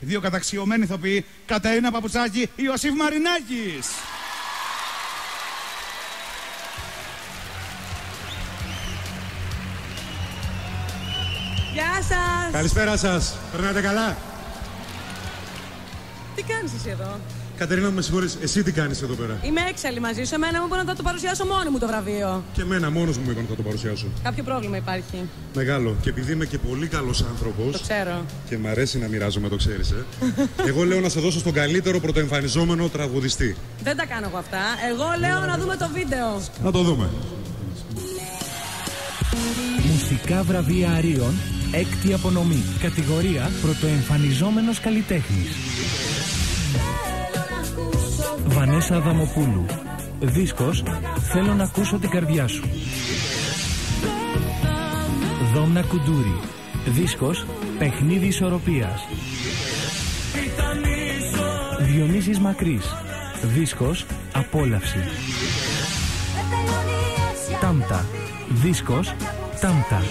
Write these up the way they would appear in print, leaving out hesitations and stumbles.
δύο καταξιωμένοι ηθοποιοί, Κατερίνα Παπουτσάκη, Ιωσήφ Μαρινάκης. Γεια σας! Καλησπέρα σας. Περνάτε καλά? Τι κάνεις εσύ εδώ? Κατερίνα, με συγχωρείς, εσύ τι κάνεις εδώ πέρα? Είμαι έξαλλη μαζί σου. Εμένα μου είπαν να θα το παρουσιάσω μόνη μου το βραβείο. Και εμένα μόνος μου είπαν να το παρουσιάσω. Κάποιο πρόβλημα υπάρχει? Μεγάλο. Και επειδή είμαι και πολύ καλός άνθρωπος. Το ξέρω. Και μ' αρέσει να μοιράζομαι, το ξέρεις, εγώ λέω να σε δώσω στον καλύτερο πρωτοεμφανιζόμενο τραγουδιστή. Δεν τα κάνω εγώ αυτά. Εγώ λέω να δούμε το βίντεο. Να το δούμε. Μουσικά βραβεία Αρίων, έκτη απονομή. Κατηγορία πρωτοεμφανιζόμενος καλλιτέχνης. Βανέσα Αδαμοπούλου. Δίσκος «Θέλω να ακούσω την καρδιά σου». Δόμνα Κουντούρη. Δίσκος «Παιχνίδι ισορροπίας». Διονύσης Μακρύς. Δίσκος «Απόλαυση». Τάμτα. Δίσκος «Τάμτα».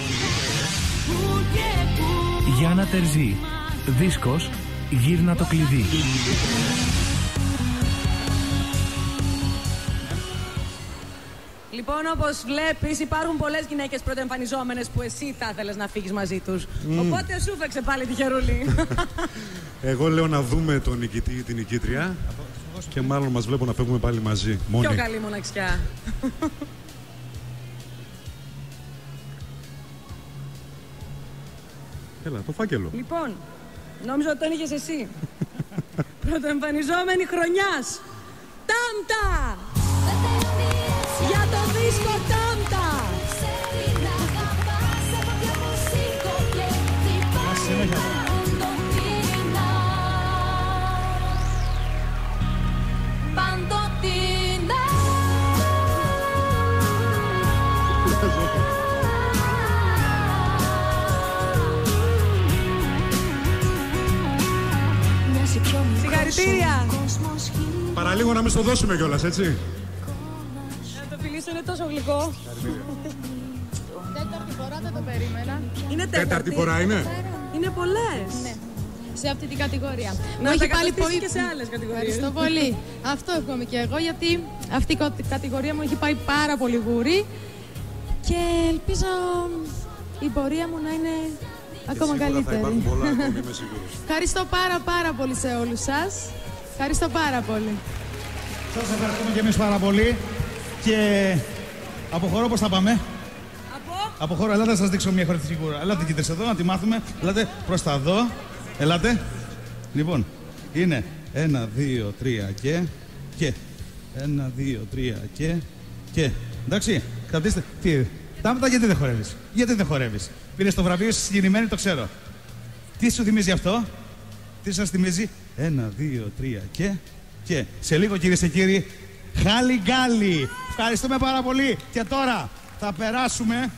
Γιάννα Τερζή. Δίσκος «Γύρνα το κλειδί». Λοιπόν, όπως βλέπεις, υπάρχουν πολλές γυναίκες πρωτοεμφανιζόμενες που εσύ θα ήθελες να φύγεις μαζί τους. Οπότε σου φέξε πάλι τη χερούλη. Εγώ λέω να δούμε τον νικητή ή την νικήτρια. Και μάλλον μας βλέπω να φεύγουμε πάλι μαζί. Μόνοι. Πιο καλή μοναξιά. Έλα, το φάκελο. Λοιπόν, νόμιζα ότι τον είχες εσύ. Πρωτοεμφανιζόμενη χρονιάς. Τάμτα! Για το δίσκο Τάμτα! Συγχαρητήρια! Παραλίγο να μην στο δώσουμε κιόλας, έτσι. Να το φιλήσω, είναι τόσο γλυκό. Τέταρτη φορά δεν το περίμενα. Είναι Τέταρτη φορά είναι. Είναι πολλές. Ναι. Σε αυτή την κατηγορία. Να έχει πάλι πολύ και σε άλλες κατηγορίες. Ευχαριστώ πολύ. Αυτό εύχομαι και εγώ, γιατί αυτή η κατηγορία μου έχει πάει πάρα πολύ γούρι και ελπίζω η πορεία μου να είναι ακόμα καλύτερη. Θα υπάρχουν πολλά ακόμη, είμαι σίγουρος. Ευχαριστώ πάρα πολύ σε όλους σας. Ευχαριστώ πάρα πολύ. Σας ευχαριστούμε και εμείς πάρα πολύ. Και αποχωρώ, πώς θα πάμε? Αποχωρώ, ελάτε να σας δείξω μια χωριστή φιγούρα. Ελάτε, κοίταξε εδώ, να τη μάθουμε. Ελάτε προς τα εδώ. Ελάτε. Λοιπόν, είναι 1, 2, 3 και 1, 2, 3 και. Εντάξει, κρατήστε. Τι, Τάμτα, γιατί δεν χορεύεις? Γιατί δεν χορεύεις? Πήρες το βραβείο, είσαι συγκινημένη, το ξέρω. Τι σου θυμίζει αυτό? Τι σας θυμίζει? 1, 2, 3 και. Σε λίγο, κυρίες και κύριοι, χάλι γκάλι. Ευχαριστούμε πάρα πολύ. Και τώρα θα περάσουμε